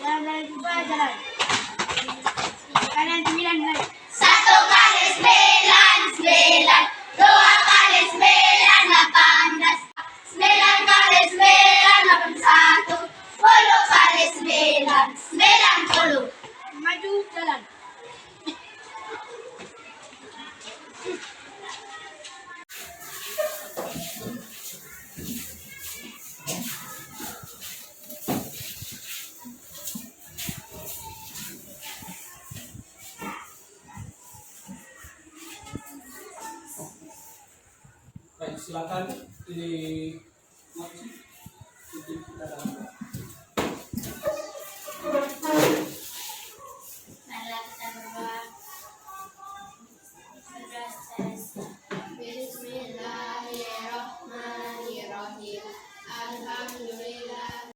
Yang dari dua jalan. Kanan 9 kali. 1 kali 9, 9. 2 kali 9, 18. 9 kali 9, 81. 10 kali 9, 90. Maju jalan. Baik, silakan ini masih kita dalam. Marilah kita berdoa. Bismillahirrahmanirrahim. Alhamdulillah.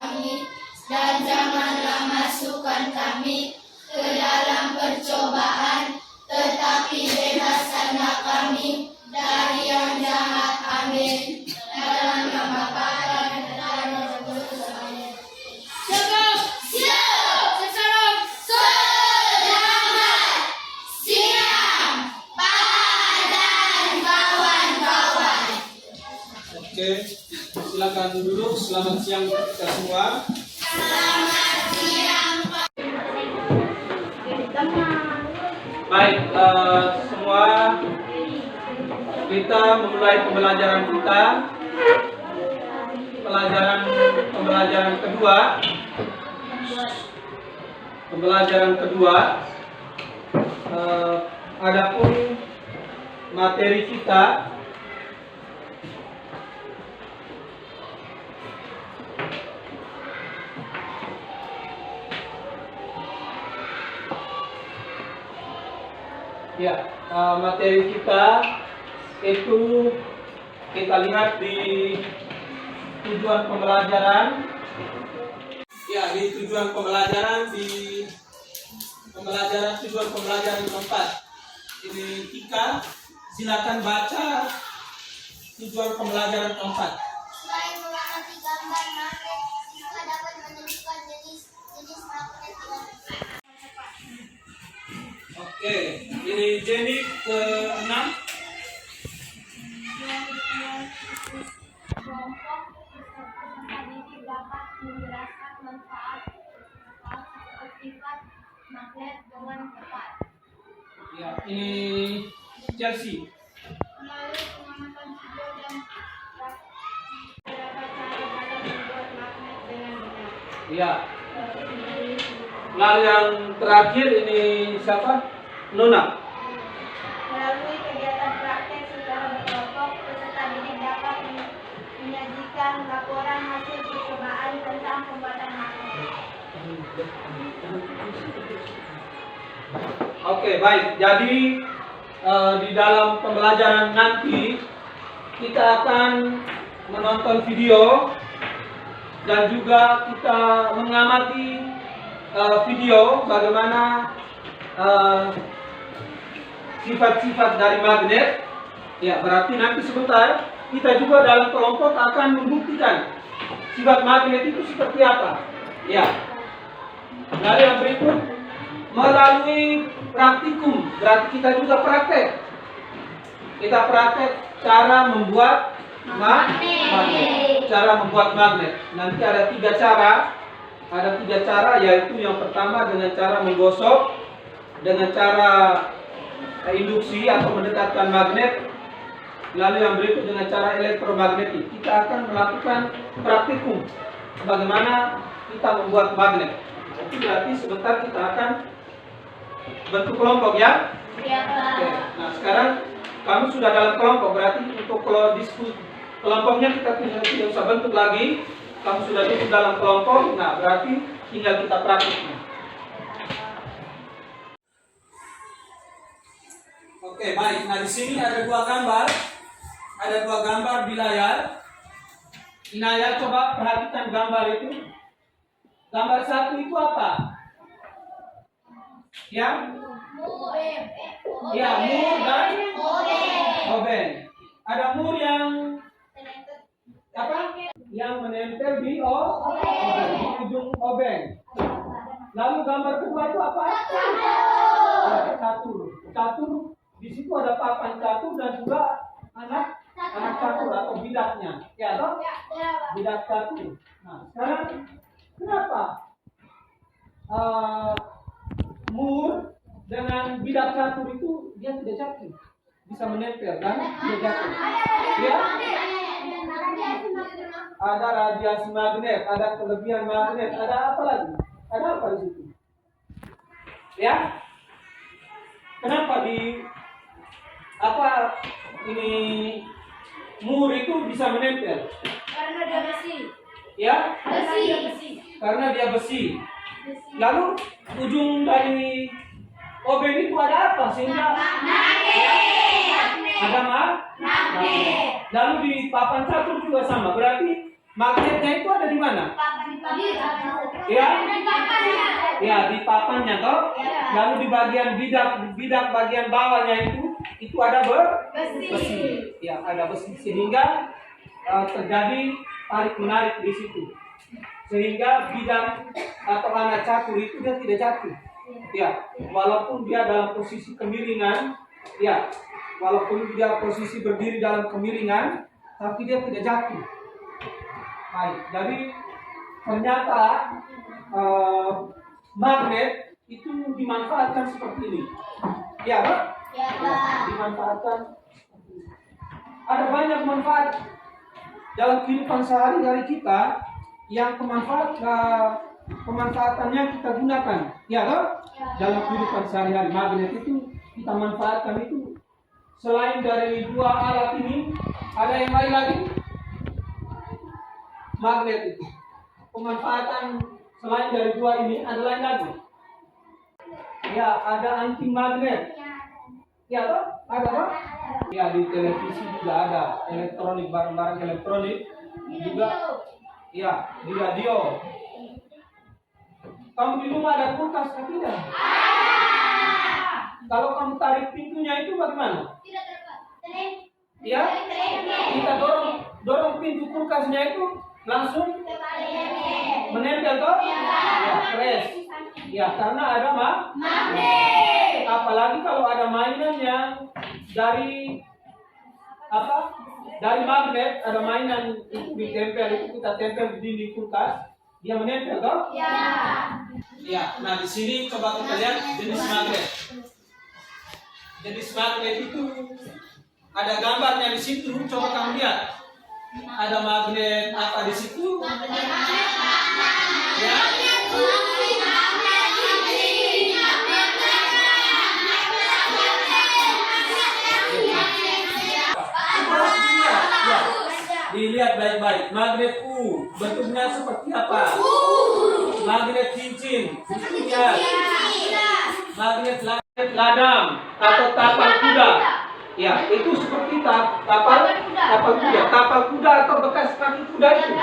Dan janganlah masukkan kami ke dalam percobaan, tetapi bebaskanlah kami dari yang jahat. Amin. Dalam nama Bapa dan Putra dan Roh Kudus. Amin. Cukup. Siap. Sekarang selamat siang, padan kawan-kawan. Oke, silakan duduk. Selamat siang kita semua. Selamat siang, Pak. Baik, semua kita memulai pembelajaran kita. Pembelajaran kedua. Pembelajaran kedua. Adapun materi kita materi kita itu kita lihat di tujuan pembelajaran. Ya, di tujuan pembelajaran tujuan pembelajaran keempat. Ini Tika, silakan baca tujuan pembelajaran keempat. Selain mengamati gambar magnet, siswa dapat menentukan jenis magnet dengan cepat. Oke, ini Jenny ke-6. Kelompok peserta didik dapat menjelaskan manfaat sifat magnet dengan cepat. Ya, ini Chelsea. Melalui pengamatan video dan beberapa cara dalam membuat magnet dengan benar. Ya. Lalu yang terakhir ini siapa? Nona. Melalui kegiatan praktek secara berkelompok, peserta didik dapat menyajikan laporan hasil percobaan tentang pembuatan magnet. Oke, baik. Jadi di dalam pembelajaran nanti kita akan menonton video dan juga kita mengamati video bagaimana sifat-sifat dari magnet. Ya, berarti nanti sebentar kita juga dalam kelompok akan membuktikan sifat magnet itu seperti apa. Ya. Lalu yang berikut melalui praktikum, berarti kita juga praktek. Kita praktek cara membuat magnet. Cara membuat magnet. Nanti ada 3 cara. Ada 3 cara, yaitu yang pertama dengan cara menggosok, dengan cara induksi atau mendekatkan magnet, lalu yang berikut dengan cara elektromagnetik. Kita akan melakukan praktikum bagaimana kita membuat magnet. Itu berarti sebentar kita akan bentuk kelompok, ya? Ya, Oke. Nah, sekarang kamu sudah dalam kelompok, berarti untuk diskusi kelompoknya kita tidak usah bentuk lagi. Kamu sudah duduk dalam kelompok, nah berarti tinggal kita praktiknya. Oke, baik. Nah, di sini ada 2 gambar. Ada 2 gambar di layar. Inaya, coba perhatikan gambar itu. Gambar 1 itu apa? Ya? Ya, mur dan oben. Ada mur yang apa? Yang menempel di ujung obeng. Lalu gambar kedua itu apa? Catur. Catur di situ ada papan catur dan juga anak catur atau bidaknya. Ya, toh? Bidak catur. Nah, sekarang kenapa mur dengan bidak catur itu dia tidak jatuh, bisa menempel dan tidak jatuh? Ya, ada radiasi magnet, ada kelebihan magnet, ada apa lagi? Ada apa di situ? Ya, kenapa di apa ini mur itu bisa menempel? Karena dia besi. Ya, Besi. karena dia besi. Lalu ujung dari oben itu ada apa sehingga ada magnet. Lalu di papan catur juga sama. Berarti magnetnya itu ada di mana? Ya, ya di papannya toh. Lalu di bagian bidak bagian bawahnya itu ada besi. Ya, ada besi sehingga terjadi tarik menarik di situ. Sehingga bidak atau anak catur itu dia tidak jatuh. Ya, walaupun dia dalam posisi kemiringan, ya, walaupun dia posisi berdiri dalam kemiringan, tapi dia tidak jatuh. Baik, jadi ternyata magnet itu dimanfaatkan seperti ini. Ya, Pak? Ya, dimanfaatkan. Ada banyak manfaat dalam kehidupan sehari-hari kita yang pemanfaatannya kita gunakan. Ya, Pak? Dalam kehidupan sehari-hari magnet itu kita manfaatkan itu. Selain dari dua alat ini, ada yang lain lagi? Magnet itu. Pemanfaatan selain dari dua ini ada lain lagi. Ya, ada anti magnet. Ya, toh? Ada, toh? Ya, di televisi juga ada elektronik, barang-barang elektronik juga. Ya, di radio. Kamu di rumah ada kulkas atau tidak? Kalau kamu tarik pintunya itu bagaimana? Tidak terbuka. Ya, kita dorong pintu kulkasnya itu langsung menempel toh? Ya, press. Ya, karena ada magnet. Apalagi kalau ada mainan yang dari apa? Dari magnet, ada mainan itu ditempel, itu kita tempel di dinding kulkas, dia menempel toh? Ya. Ya, nah di sini coba kita lihat jenis magnet. Jenis magnet itu ada gambarnya di situ, coba kamu lihat. Ada magnet apa di situ? Ya. Dilihat baik-baik. Magnet U bentuknya seperti apa? Magnet cincin. Lihat. Magnet ladang atau tapal kuda. Ya, itu seperti tapal kuda. Tapal kuda atau bekas kaki kuda itu.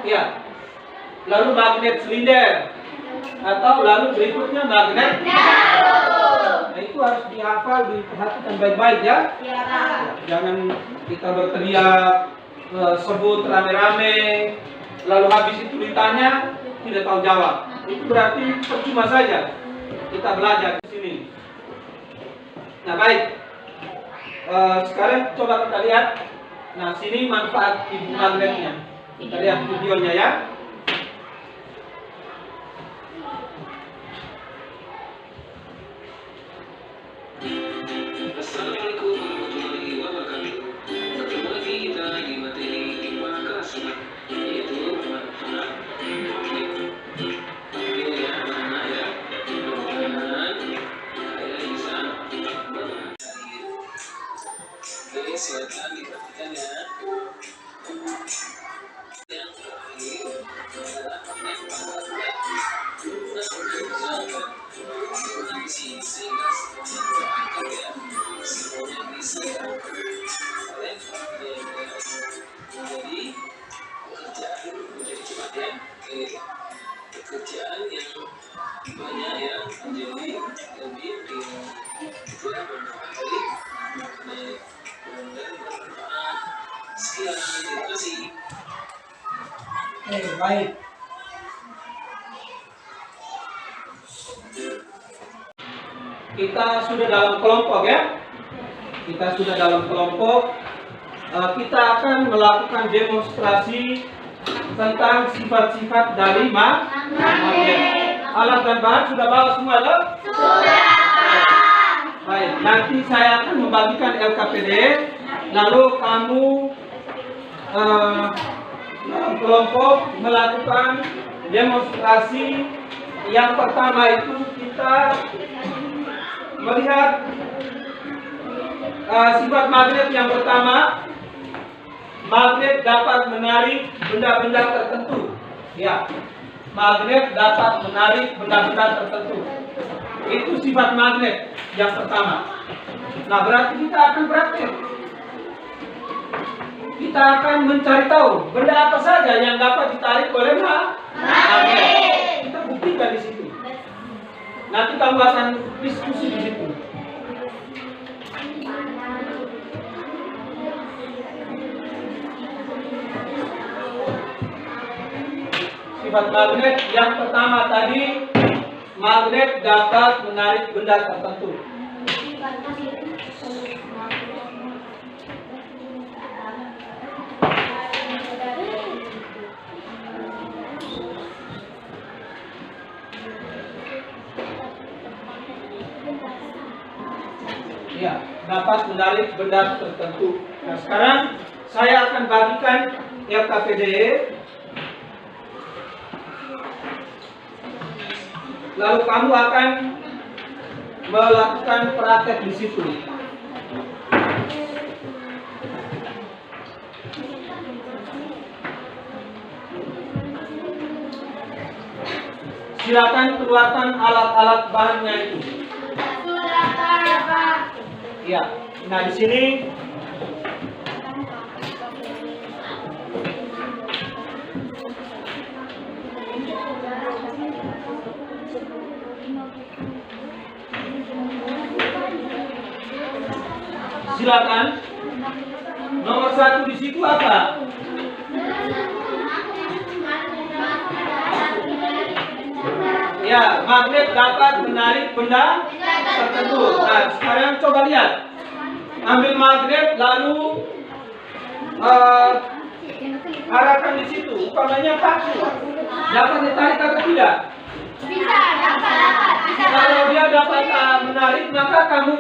Ya. Lalu magnet silinder. Atau lalu berikutnya magnet. Nah, itu harus dihafal, diperhatikan baik-baik ya. Jangan kita berteriak, sebut rame-rame, lalu habis itu ditanya tidak tahu jawab. Itu berarti percuma saja kita belajar di sini. Nah, baik. Sekarang coba kita lihat. Nah, sini manfaat ibu magnetnya. Kita lihat videonya ya. Assalamualaikum warahmatullahi wabarakatuh. Ketemu lagi kita di materi IPA kelas 4, yaitu manfaat magnet. Oke ya, anak-anak ya. Mudah-mudahan kalian bisa membahas. Oke, silakan diperhatikan ya. Yang terakhir adalah magnet magnet. Sehingga semuanya bisa oleh jadi pekerjaan menjadi cepat ya. Oke, pekerjaan yang banyak ya menjadi lebih bermanfaat tadi dan bermanfaat. Sekian, terima kasih. Baik. kita sudah dalam kelompok ya. Kita sudah dalam kelompok. Kita akan melakukan demonstrasi tentang sifat-sifat dari magnet. Alat dan bahan sudah bawa semua loh? Sudah. Baik, nanti saya akan membagikan LKPD. Lalu kamu dalam kelompok melakukan demonstrasi. Yang pertama itu kita melihat sifat magnet yang pertama. Magnet dapat menarik benda-benda tertentu. Ya, magnet dapat menarik benda-benda tertentu. Itu sifat magnet yang pertama. Nah, berarti kita akan praktek. Kita akan mencari tahu benda apa saja yang dapat ditarik oleh magnet. Kita buktikan di situ. Nanti kamu akan diskusi di situ. Sifat magnet yang pertama tadi, magnet dapat menarik benda tertentu. Ya, dapat menarik benda tertentu. Nah, sekarang saya akan bagikan LKPD. Lalu kamu akan melakukan praktek di situ. Silakan keluarkan alat-alat bahannya itu. Ya, nah di sini silakan. Nomor 1 di situ apa? Ya, magnet dapat menarik benda tertentu. Nah, sekarang coba lihat. Ambil magnet lalu arahkan di situ. Umpamanya paku. Dapat ditarik atau tidak? Bisa, dapat. Kalau dia dapat menarik, maka kamu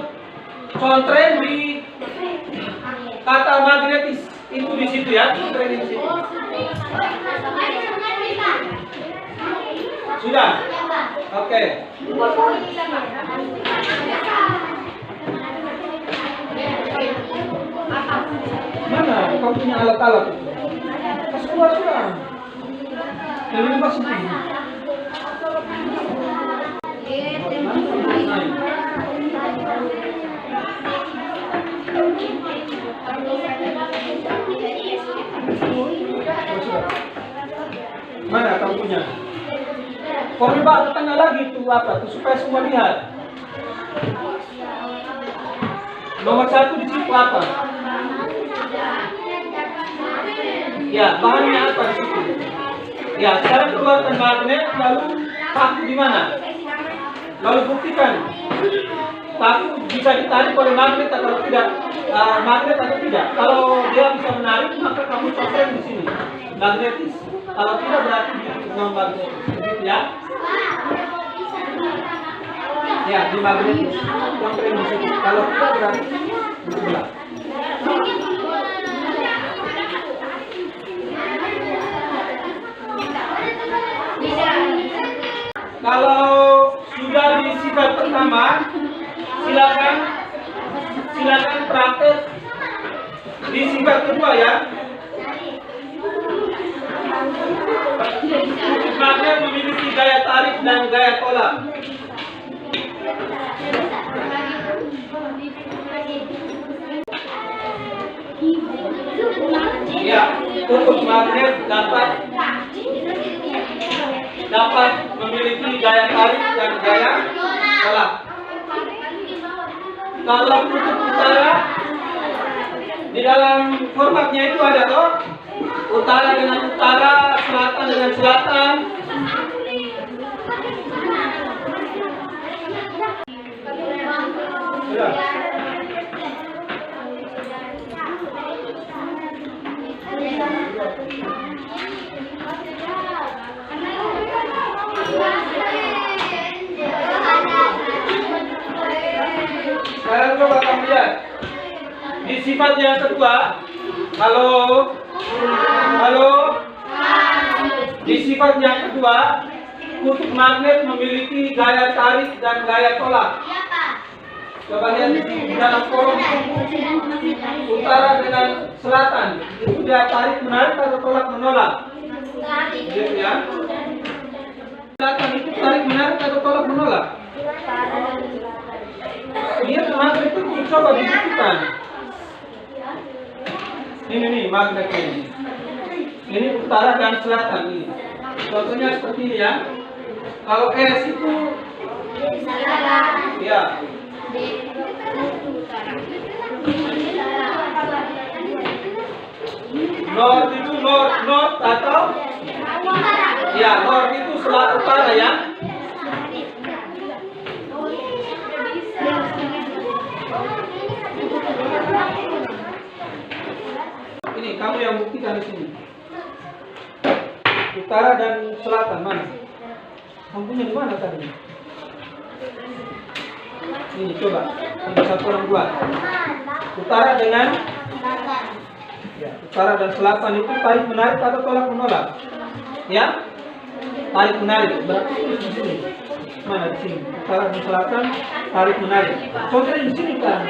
contren di kata magnetis itu di situ ya, contren di situ. Sudah? Oke. Mana? Kau punya alat-alat itu? Pas keluar sudah. Yang pas itu. Mana kamu punya? Kau coba tanya lagi itu apa? Itu supaya semua lihat. Nomor 1 di situ apa? Ya, bahannya apa di situ? Ya, sekarang keluarkan magnet lalu paku di mana? Lalu buktikan paku bisa ditarik oleh magnet atau tidak? Magnet atau tidak? Kalau dia bisa menarik, maka kamu conteng di sini. Magnetis. Kalau tidak berarti di non-magnetis. Begitu ya? Ya, di magnetis. Conteng di sini. Kalau tidak berarti berubah. Kalau sudah di sifat pertama, silakan praktek di sifat kedua ya. Magnet memiliki gaya tarik dan gaya tolak. Ya, untuk magnet dapat memiliki gaya tarik dan gaya tolak. Kalau kutub utara di dalam formatnya itu ada toh, utara dengan utara, selatan dengan selatan. Sudah. Sekarang coba kamu lihat. Di sifat yang kedua, halo, halo. Di sifat yang kedua, kutub magnet memiliki gaya tarik dan gaya tolak. Coba lihat di dalam kolom utara dengan selatan, itu dia tarik menarik atau tolak menolak? Gitu ya. Selatan itu tarik menarik atau tolak menolak? Lihat magnet itu coba dibuktikan. Ini nih magnetnya ini. Ini utara dan selatan ini. Contohnya seperti ini ya. Kalau S itu ya. North itu north atau ya, north itu selatan utara ya. Ini kamu yang buktikan di sini. Utara dan selatan mana? Kamu punya di mana tadi? Ini coba, ini satu orang buat. Utara dengan ya, utara dan selatan itu tarik menarik atau tolak menolak? Ya, tarik menarik. Berarti di sini. Mana di sini? Utara dan selatan tarik menarik. Contohnya di sini kan?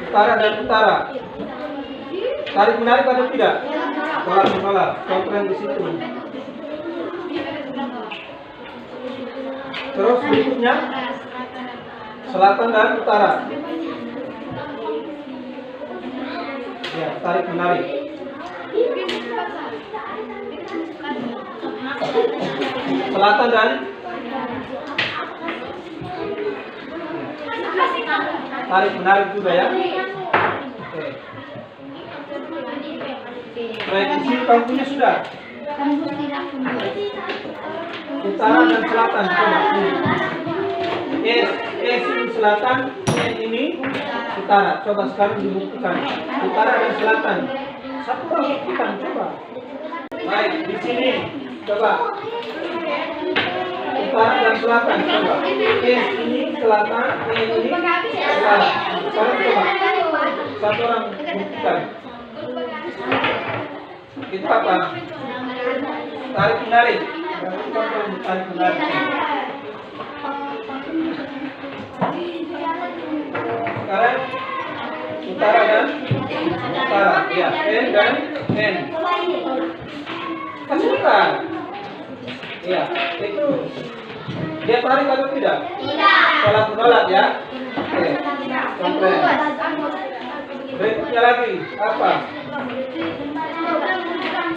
Utara dan utara. Tarik menarik atau tidak? Tolak menolak. Contohnya di situ. Terus berikutnya selatan dan utara. Ya, tarik menarik. Selatan dan tarik menarik juga ya. Oke. Baik, di sini kamu punya sudah. Utara dan selatan coba ini. S ini selatan, N ini utara. Coba sekarang dibuktikan. Utara dan selatan. Satu orang buktikan coba. Baik, di sini coba. Utara dan selatan coba. S ini selatan, N ini utara. Sekarang coba. Satu orang buktikan. Itu apa? Tarik menarik. Tarik menarik. Sekarang utara dan utara. Ya, N dan N. Kasihkan. Ya, itu. Dia tarik atau tidak? Tidak. Tolak menolak ya. Oke. Sampai. Berikutnya lagi apa?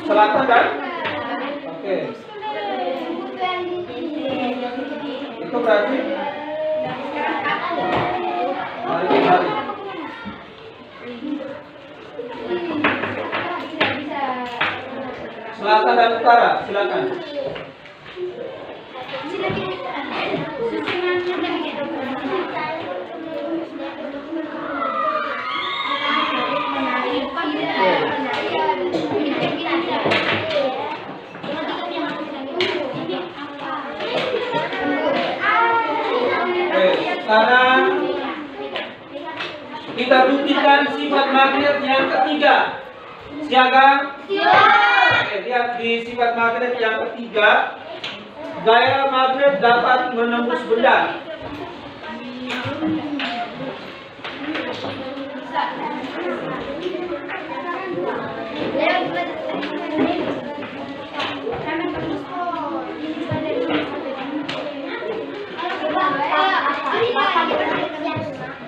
Selatan dan oke. Itu berarti tarik. Selatan dan utara, silakan. Sekarang kita buktikan sifat magnet yang ketiga. Siaga? Oke, lihat di sifat magnet yang ketiga. Gaya magnet dapat menembus benda.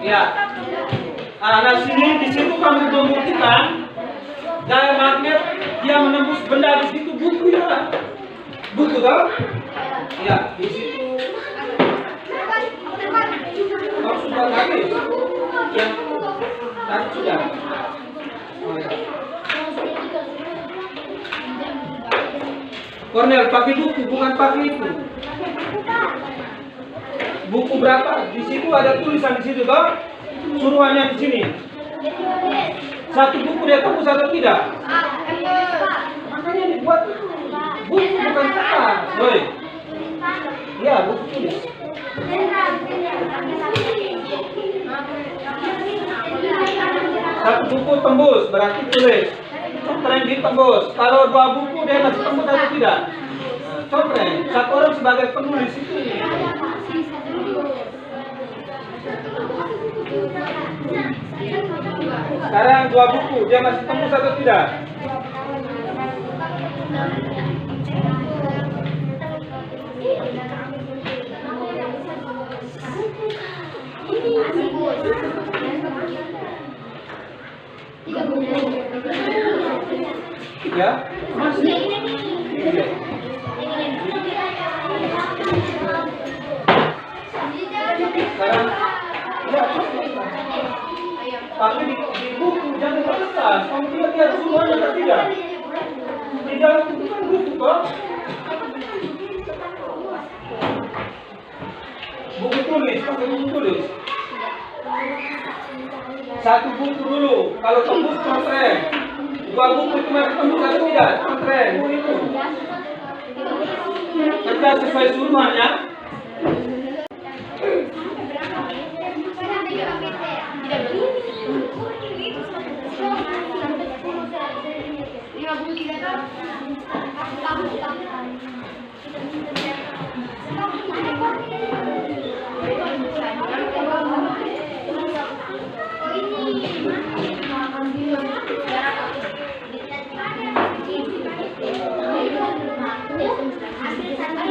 Ya. Nah, di situ kami membuktikan gaya magnet dia menembus benda di situ buku ya. Buku tahu? Ya, di situ. Kau sudah lagi yang tadi sudah. Oh, ya. Cornel pakai buku bukan pakai itu. buku berapa? Di situ ada tulisan di situ toh. Suruhannya di sini. Satu buku dia tembus atau tidak? Makanya dibuat buku bukan kertas. Woi. Ya, buku tulis. Satu buku tembus berarti tulis. Contreng ditembus. Kalau dua buku dia masih tembus atau tidak? Contreng. Satu orang sebagai penulis itu. Sekarang dua buku dia masih tembus atau tidak? Ya, masih. Sekarang, ya, tapi di buku jangan kertas. Kamu lihat semuanya atau tidak? Di dalam itu kan buku toh. Buku tulis, pakai buku tulis. Satu buku dulu, kalau tembus contreng. Dua buku cuma tembus atau tidak? Contreng, begitu. Kerja sesuai suruhannya.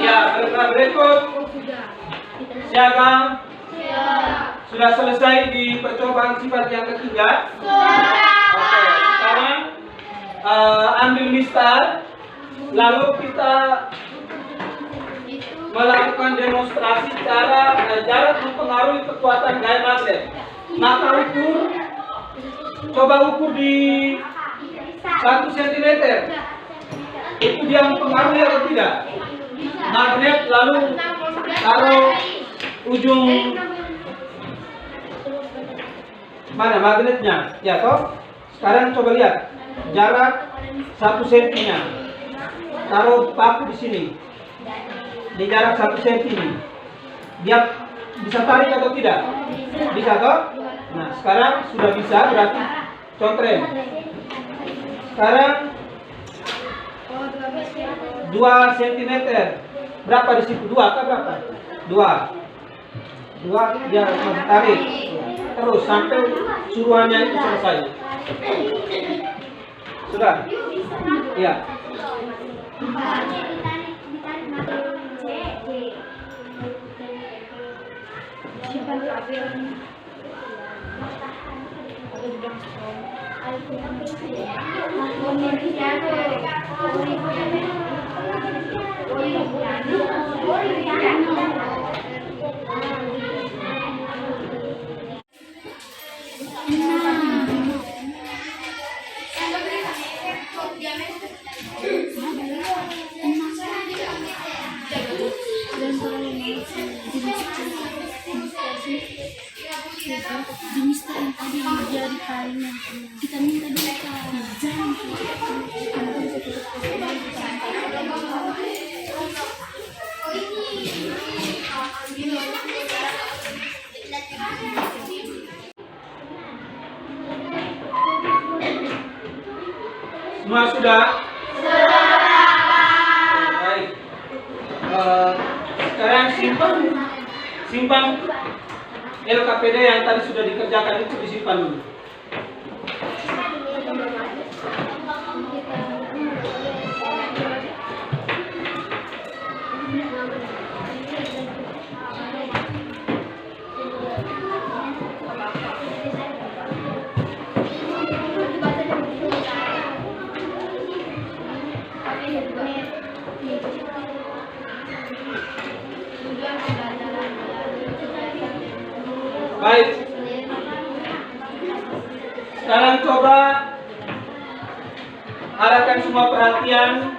Ya, berikut siaga sudah selesai di percobaan sifat yang ketiga. Oke, sekarang ambil mistar, lalu kita melakukan demonstrasi cara jarak mempengaruhi kekuatan gaya magnet. Maka coba ukur di 1 cm. Itu dia mempengaruhi atau tidak? Magnet, lalu taruh ujung mana magnetnya? Ya toh. Sekarang coba lihat jarak 1 cm-nya. Taruh paku di sini. Di jarak 1 cm ini. Dia bisa tarik atau tidak? Bisa toh? Nah, sekarang sudah bisa berarti contreng. Sekarang 2 cm. Berapa di situ? 2 atau berapa? 2 dia masih tarik. Terus sampai suruhannya itu selesai. Sudah? Iya. Dimista yang tadi menjadi kalinya kita minta dulu jangan semua sudah? Baik. Sekarang simpan LKPD yang tadi sudah dikerjakan itu disimpan dulu. Baik. Sekarang coba arahkan semua perhatian.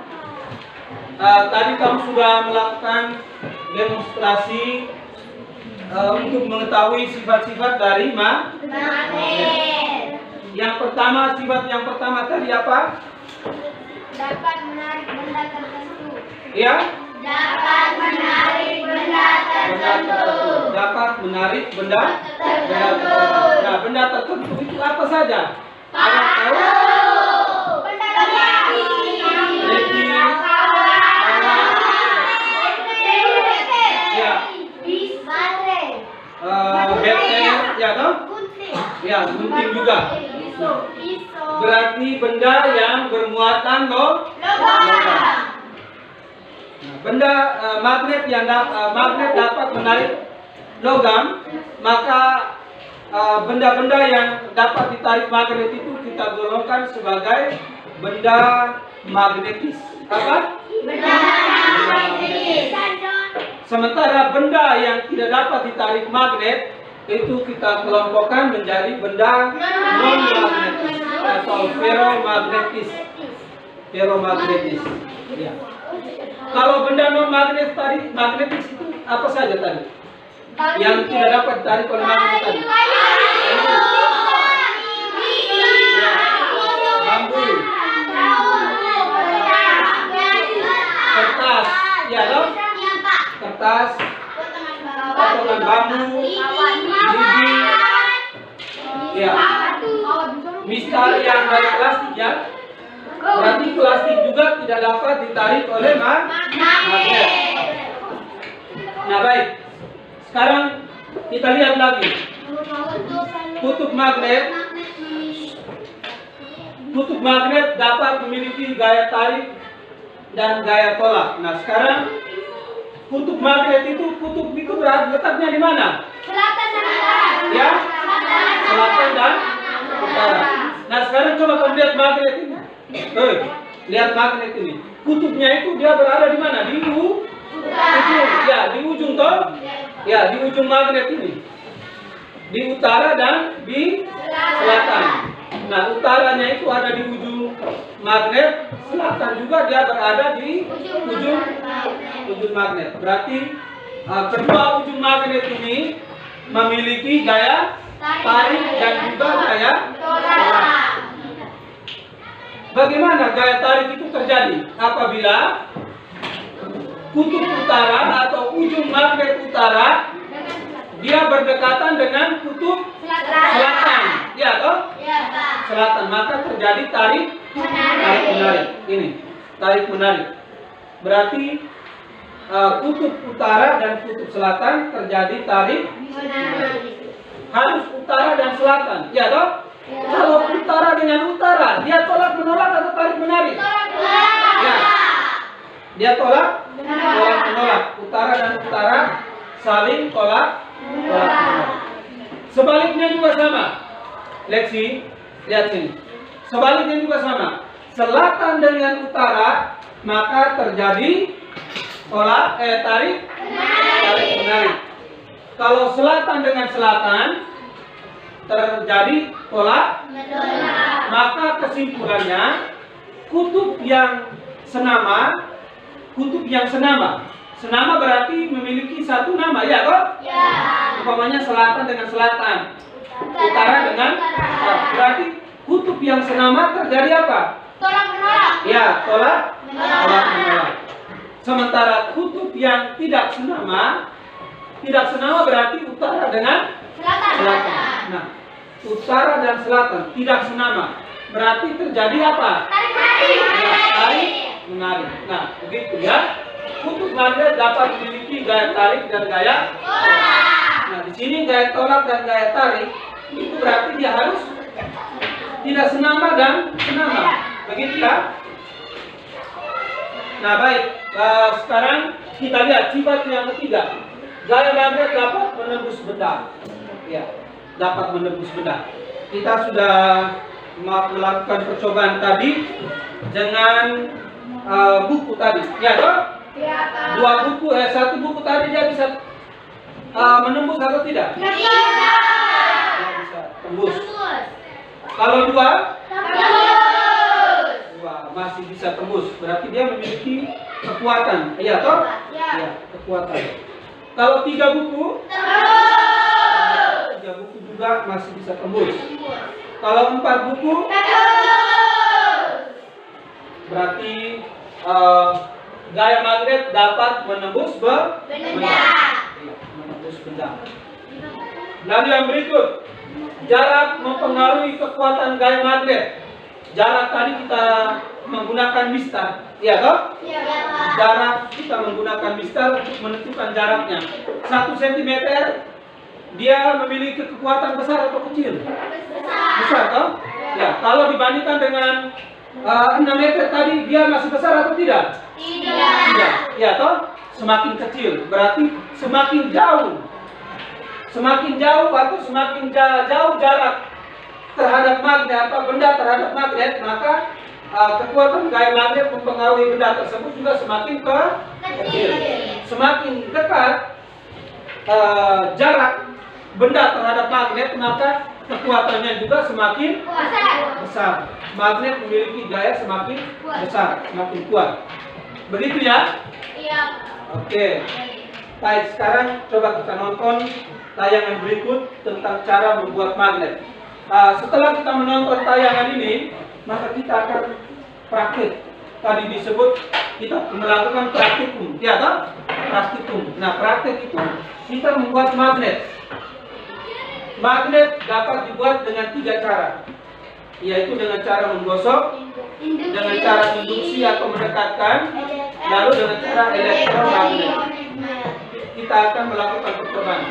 Tadi kamu sudah melakukan demonstrasi untuk mengetahui sifat-sifat dari magnet. Yang pertama, sifat yang pertama tadi apa? Dapat menarik benda tertentu. Ya, Dapat menarik benda tertentu. dapat menarik benda tertentu. Nah, benda tertentu itu apa saja? Ada tahu? Benda tertentu. Leki, ya, Baterai. betel, ya toh? Gunting. Ya, gunting juga. Pisau. Berarti benda yang bermuatan logam. Nah, benda magnet yang magnet dapat menarik logam, maka benda-benda yang dapat ditarik magnet itu kita golongkan sebagai benda magnetis. Apa? Benda magnetis. Sementara benda yang tidak dapat ditarik magnet itu kita kelompokkan menjadi benda non-magnetis atau ferromagnetis. Ferromagnetis. Ya. Kalau benda non-magnetis tadi, magnetis itu apa saja tadi? Yang tidak dapat ditarik oleh magnet tadi. Ya. Bambu, kertas, ya loh? Kertas, potongan bambu, biji, ya. Misal yang dari plastik ya. Berarti plastik juga tidak dapat ditarik oleh magnet. Nah baik, sekarang kita lihat lagi kutub magnet. Kutub magnet dapat memiliki gaya tarik dan gaya tolak. Nah sekarang kutub magnet itu letaknya di mana? Selatan dan utara. Ya, selatan dan utara. Nah sekarang coba kamu lihat magnet ini. Lihat magnet ini. Kutubnya itu dia berada di mana? Di ujung. Ya, di ujung toh? Ya, di ujung magnet ini. Di utara dan di selatan. Nah, utaranya itu ada di ujung magnet, selatan juga dia berada di ujung magnet. Berarti kedua ujung magnet ini memiliki gaya tarik dan juga gaya tolak. Bagaimana gaya tarik itu terjadi? Apabila kutub utara atau ujung magnet utara dia berdekatan dengan kutub selatan, ya toh? Selatan, maka terjadi tarik menarik. Ini tarik menarik. Berarti kutub utara dan kutub selatan terjadi tarik menarik. Harus utara dan selatan, ya toh? Kalau utara dengan utara, dia tolak menolak atau tarik menarik? Ya. Dia tolak menolak. Utara dan utara saling tolak menolak. Sebaliknya juga sama. Leksi, lihat sini. Sebaliknya juga sama. Selatan dengan utara, maka terjadi tarik menarik. Kalau selatan dengan selatan terjadi tolak, maka kesimpulannya kutub yang senama berarti memiliki satu nama, ya kok? Ya. Umpamanya selatan dengan selatan, utara dengan utara. Berarti kutub yang senama terjadi apa? Tolak menolak. Ya, tolak menolak. Sementara kutub yang tidak senama berarti utara dengan selatan. Nah, utara dan selatan tidak senama berarti terjadi apa? Tarik menarik. Nah, begitu ya. Kutub magnet dapat memiliki gaya tarik dan gaya tolak. Nah, di sini gaya tolak dan gaya tarik itu berarti dia harus tidak senama dan senama. Begitu ya. Nah, baik. Sekarang kita lihat sifat yang ketiga. Gaya magnet dapat menembus benda. Ya, dapat menembus benda. Kita sudah melakukan percobaan tadi dengan buku tadi. Ya, toh? Satu buku tadi dia bisa menembus atau tidak? Dia bisa tembus. Kalau dua masih bisa tembus. Berarti dia memiliki kekuatan. Iya, toh? Ya, kekuatan. Kalau 3 buku? 3 buku juga masih bisa tembus. Kalau 4 buku? Berarti gaya magnet dapat menembus benda. Iya, menembus benda. Lalu yang berikut, jarak mempengaruhi kekuatan gaya magnet. Jarak tadi kita menggunakan mistar, iya toh? Jarak kita menggunakan mistar untuk menentukan jaraknya. 1 cm dia memiliki kekuatan besar atau kecil? Besar toh? Ya, kalau dibandingkan dengan 6 meter tadi dia masih besar atau tidak? Tidak. Ya toh? Semakin kecil, berarti semakin jauh. Semakin jauh atau semakin jauh jarak terhadap magnet atau benda terhadap magnet, maka kekuatan gaya magnet mempengaruhi benda tersebut juga semakin kecil. Semakin dekat jarak benda terhadap magnet, maka kekuatannya juga semakin besar. Magnet memiliki gaya semakin besar, semakin kuat. Begitu ya? Iya. Oke. Baik, sekarang coba kita nonton tayangan berikut tentang cara membuat magnet. Setelah kita menonton tayangan ini, maka kita akan praktik. Tadi disebut kita melakukan praktikum, ya kan? Praktikum. Nah, praktik itu kita membuat magnet. Magnet dapat dibuat dengan 3 cara, yaitu dengan cara menggosok, dengan cara induksi atau mendekatkan, lalu dengan cara elektromagnet. Kita akan melakukan percobaan.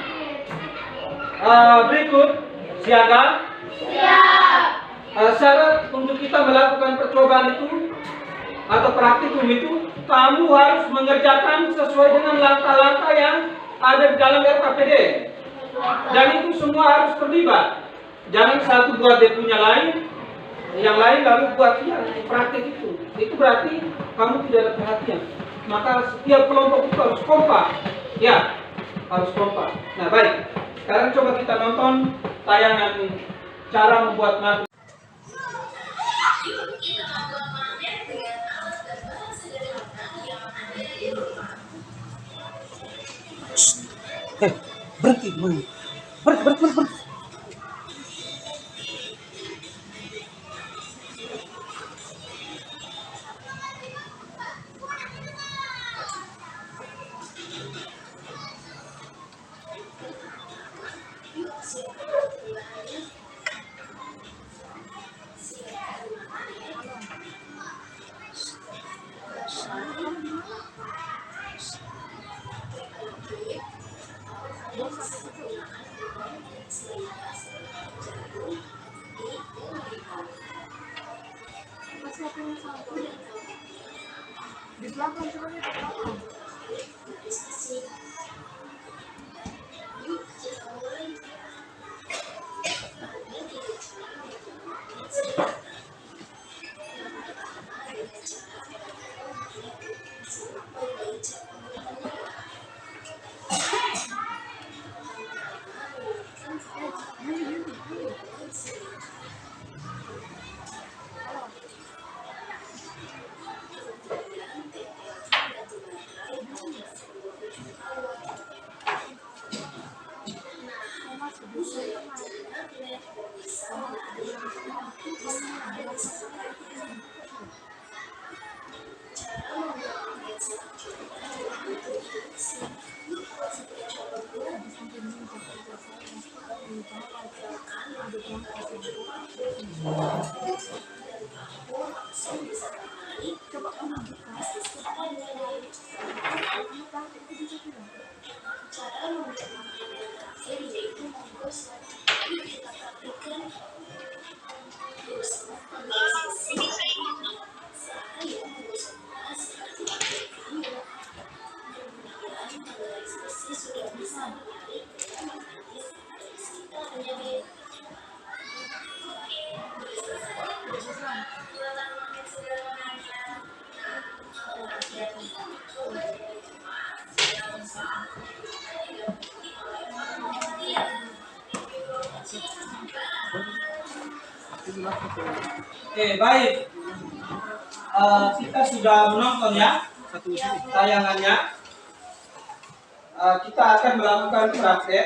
Berikut, siaga. Syarat untuk kita melakukan percobaan itu atau praktikum itu, kamu harus mengerjakan sesuai dengan langkah-langkah yang ada di dalam RKPD. Dan itu semua harus terlibat. Jangan satu buat dia punya lain, yang lain lalu buat yang praktik itu. Itu berarti kamu tidak ada perhatian. Maka setiap kelompok itu harus kompak. Ya, harus kompak. Nah, baik. Sekarang coba kita nonton tayangan cara membuat magnet. Berhenti. Oke, baik. Kita sudah menonton ya tayangannya. kita akan melakukan praktek.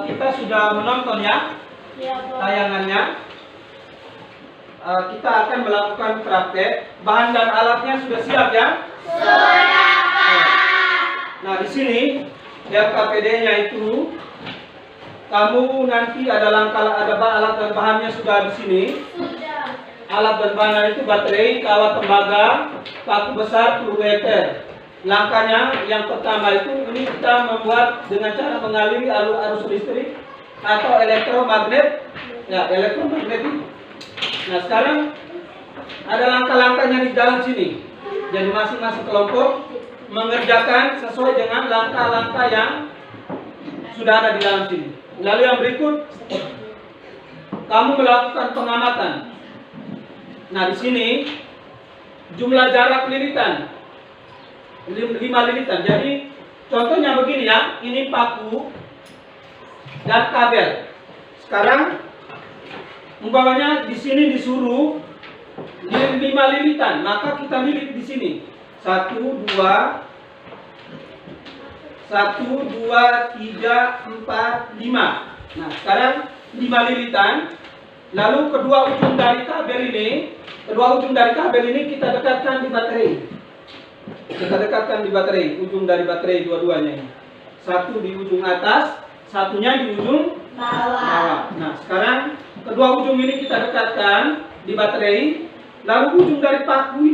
Kita sudah menonton ya tayangannya. Kita akan melakukan praktek. Bahan dan alatnya sudah siap ya? Nah, di sini LKPD-nya itu kamu nanti ada alat dan bahannya sudah di sini. Alat dan bahannya itu baterai, kawat tembaga, paku besar, peluru ether. Langkahnya yang pertama itu ini kita membuat dengan cara mengaliri arus listrik atau elektromagnet, ya elektromagnetik. Nah, sekarang ada langkah-langkahnya di dalam sini. Jadi masing-masing kelompok mengerjakan sesuai dengan langkah-langkah yang sudah ada di dalam sini. Lalu yang berikut, kamu melakukan pengamatan. Nah, di sini jumlah jarak lilitan 5 lilitan. Jadi contohnya begini ya, ini paku dan kabel. Sekarang umpamanya di sini disuruh 5 lilitan, maka kita lilit di sini 1, 2, 3, 4, 5. Nah, sekarang 5 lilitan. Lalu kedua ujung dari kabel ini kita dekatkan di baterai. Kita dekatkan di baterai, ujung dari baterai dua-duanya ini. Satu di ujung atas, satunya di ujung bawah. Nah, sekarang kedua ujung ini kita dekatkan di baterai. Lalu ujung dari paku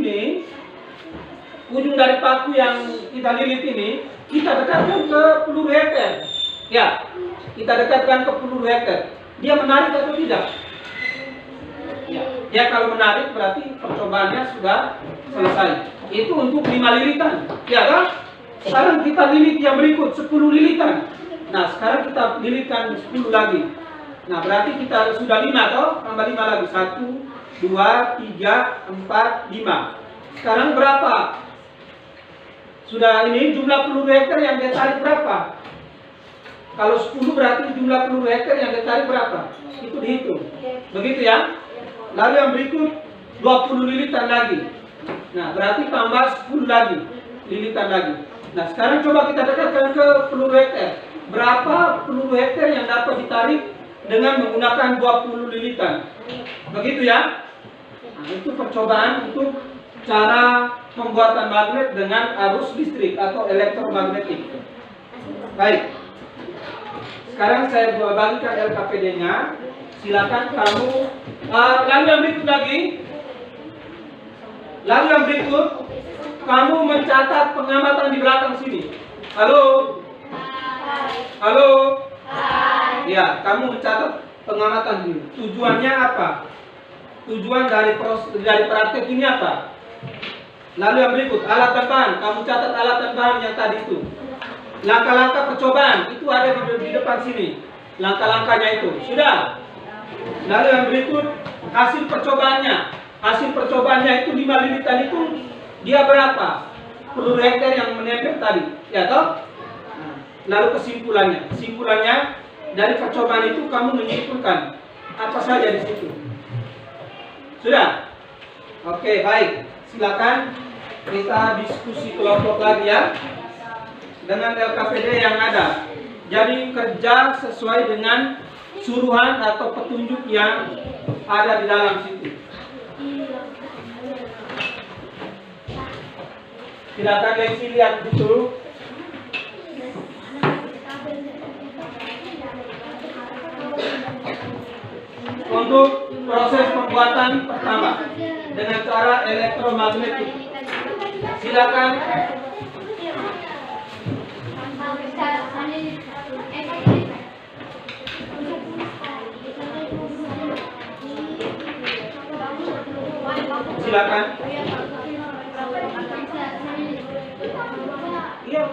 yang kita lilit ini, kita dekatkan ke peluru ether. Ya, kita dekatkan ke peluru ether. Dia menarik atau tidak? Ya, dia kalau menarik berarti percobaannya sudah selesai. Itu untuk 5 lilitan. Ya kan? Sekarang kita lilit yang berikut 10 lilitan. Nah, sekarang kita lilitkan 10 lagi. Nah, berarti kita sudah 5 toh? Tambah 5 lagi. 1, 2, 3, 4, 5. Sekarang berapa? Sudah ini jumlah peluru ether yang dia tarik berapa? Kalau 10 berarti jumlah peluru ether yang dia tarik berapa? Itu dihitung. Begitu ya? Lalu yang berikut 20 lilitan lagi. Nah, berarti tambah 10 lagi lilitan lagi. Nah, sekarang coba kita dekatkan ke peluru ether. Berapa peluru ether yang dapat ditarik dengan menggunakan 20 lilitan? Begitu ya? Nah, itu percobaan untuk cara pembuatan magnet dengan arus listrik atau elektromagnetik. Baik. Sekarang saya bagikan LKPD-nya. Silakan kamu. Lalu yang berikut, kamu mencatat pengamatan di belakang sini. Halo. Ya, kamu mencatat pengamatan ini. Tujuannya apa? Tujuan dari praktek ini apa? Lalu yang berikut, alat dan bahan. Kamu catat alat dan bahan yang tadi itu. Langkah-langkah percobaan itu ada di depan sini. Langkah-langkahnya itu sudah. Lalu yang berikut, hasil percobaannya. Hasil percobaannya itu 5 lilitan itu dia berapa? Peluru ether yang menempel tadi, ya toh? Lalu kesimpulannya dari percobaan itu kamu menyimpulkan apa saja di situ. Sudah? Oke, baik. Silakan kita diskusi kelompok lagi ya dengan LKPD yang ada. Jadi kerja sesuai dengan suruhan atau petunjuk yang ada di dalam situ. Silakan Lexi lihat dulu. Untuk proses pembuatan pertama dengan cara elektromagnetik. Silakan. Silakan. Iya.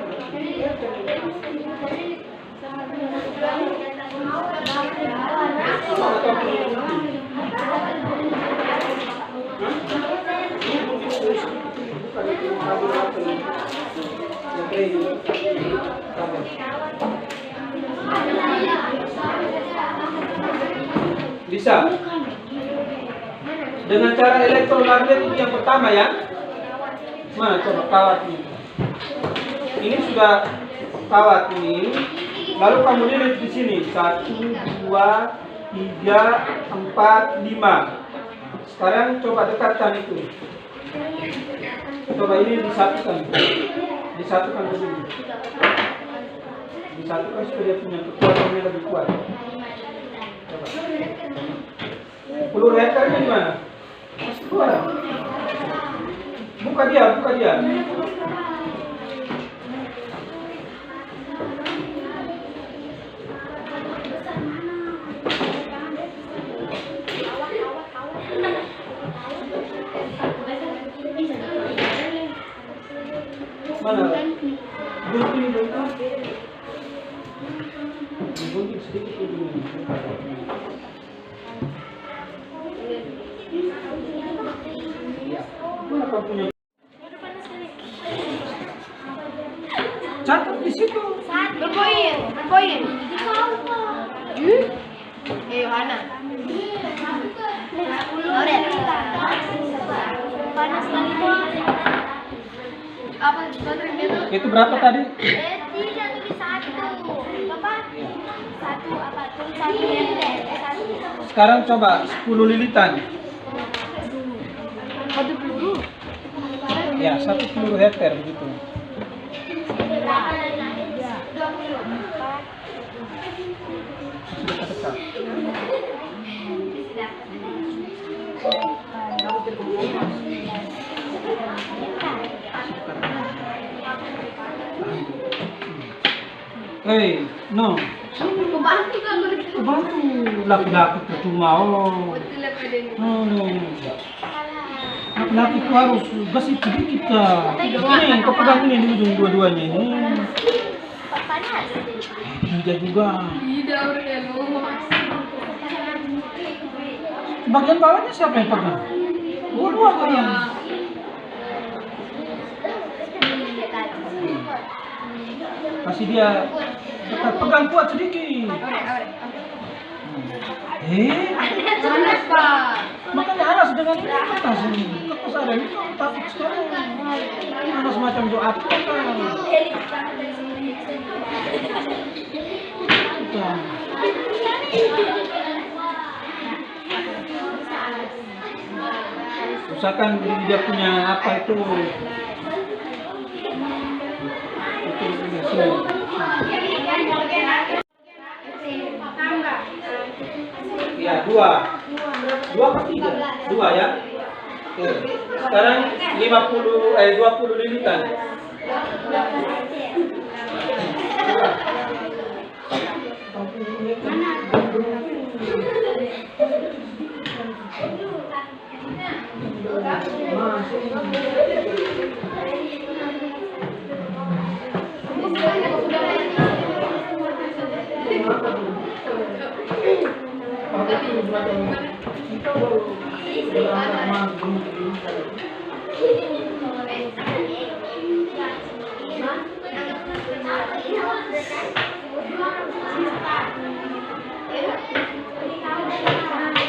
Bisa. Dengan cara elektromagnetik yang pertama ya. Mana coba kawatnya. ini sudah kawat ini. Lalu kamu lilit di sini 1, 2, 3, 4, 5. Sekarang coba dekatkan itu. Coba ini disatukan begini. Disatukan supaya dia punya kekuatannya lebih kuat. Coba. Peluru hektarnya di mana? Keluar. Buka dia. Mana? Gunting. Gunting sedikit ujungnya. Ya. Mana kau punya? Catat di situ. Berpoin. Yohana. Lauren. Panas sekali tuh. Apa baterainya tuh? Itu berapa tadi? Tidak, tulis 1. Bapak? 1 apa? Tulis 1. Sekarang coba 10 lilitan. Satu peluru. Ya, 1 peluru hektar begitu. Sudah kedekat. Hei, no. Kebantu laki-laki percuma. Oh. No. Laki-laki itu harus bersih sedikit kah. Ini kau pegang ini di ujung dua-duanya ini. Tidak juga. Bagian bawahnya siapa yang pegang? Dua-dua kalian. Kasih dia dekat, pegang kuat sedikit. Makanya alas dengan ini atas ini. Kepas ada itu takut sekali. Alas macam doa apa kan? Usahakan dia punya apa itu. Ya, 2 ke 3, 2 ya. Oke. Sekarang 20 lilitan.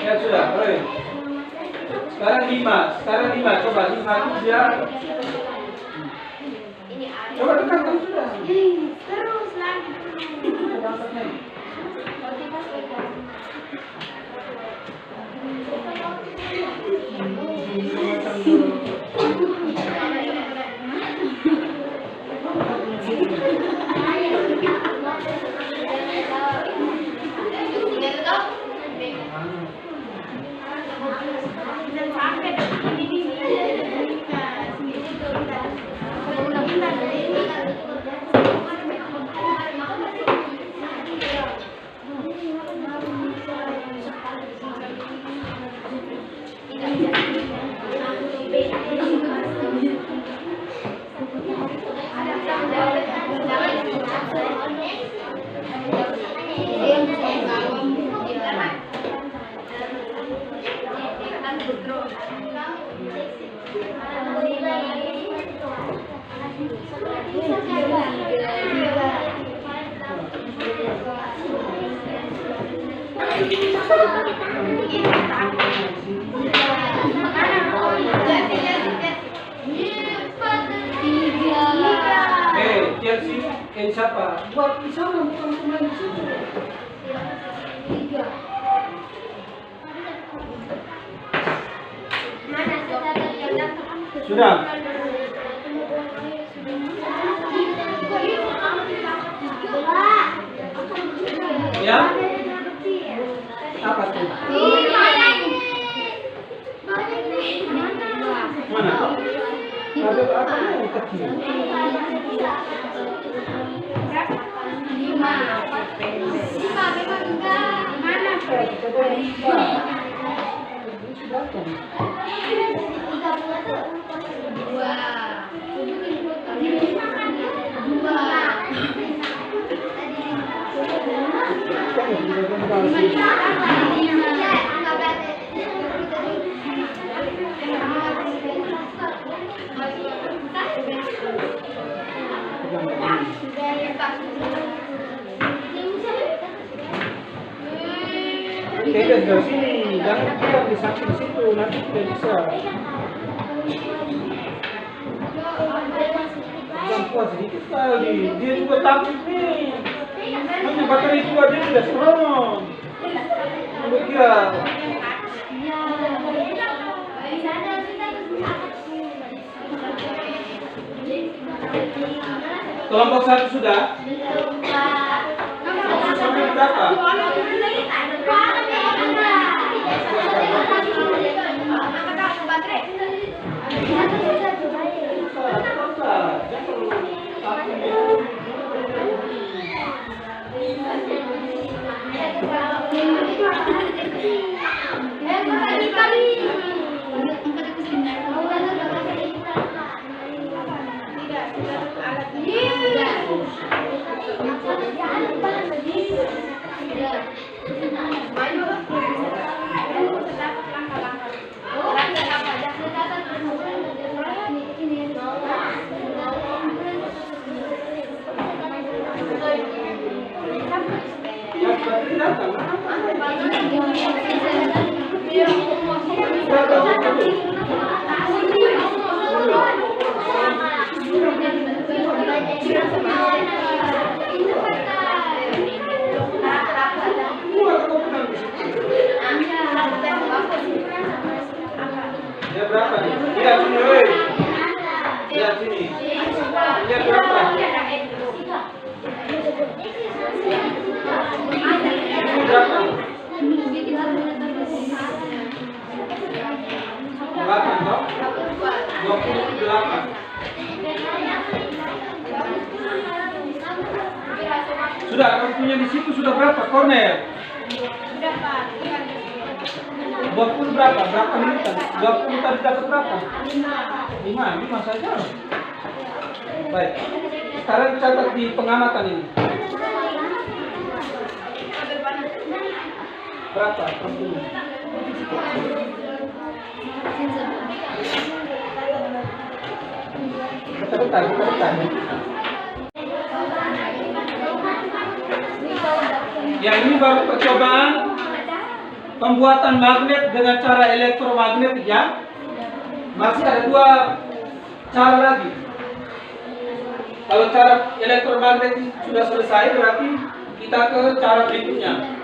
Ya sudah, boleh. Sekarang 5, coba 5 itu dia. Coba dekatkan sudah. Terus lagi. Chelsea, siapa? Buat di sana, bukan pemain di situ. Sudah. Ya? Apa tuh? Mana? Ada apa yang kecil? Tidak dari sini, jangan kita di samping situ, nanti tidak bisa. Jangan kuat sedikit sekali, dia juga takut nih. Hanya baterai juga dia tidak serong. Anda kira? Kelompok 1 sudah? Sampai berapa? Ya berapa nih? Lihat sini, woi. Lihat sini. Lihat berapa? Ini berapa? 8 toh? 28. Sudah, kamu punya di situ sudah berapa? Corner? 20 berapa? Berapa minutan? 20 tadi dapat berapa? 5 saja. Baik. Sekarang catat di pengamatan ini. Berapa? Bentar. Ya, ini baru percobaan pembuatan magnet dengan cara elektromagnet ya. Masih ada 2 cara lagi. Kalau cara elektromagnet sudah selesai, berarti kita ke cara berikutnya.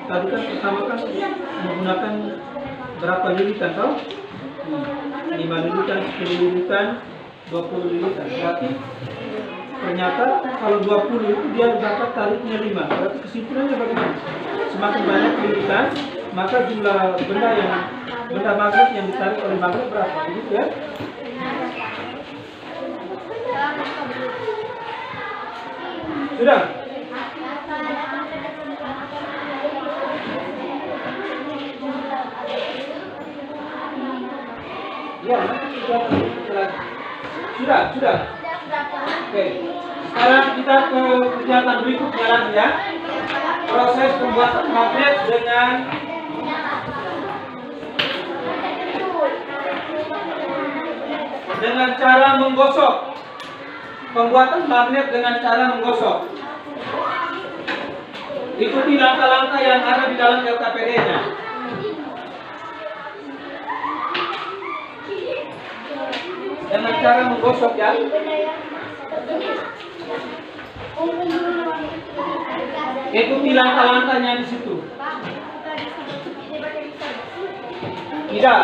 Tadi kan pertama kan menggunakan berapa lilitan tau? 5 lilitan, 10 lilitan, 20 lilitan. Berarti ternyata kalau 20 itu dia dapat tariknya 5. Berarti kesimpulannya bagaimana? Semakin banyak lilitan, maka jumlah benda magnet yang ditarik oleh magnet berapa? Begitu ya? Sudah? Ya, sudah. Oke. Sekarang kita ke kegiatan berikutnya lagi ya. Proses pembuatan magnet dengan dengan cara menggosok. Pembuatan magnet dengan cara menggosok. Ikuti langkah-langkah yang ada di dalam LKPD-nya. Dengan cara menggosok ya. Ikuti langkah-langkahnya di situ. Tidak.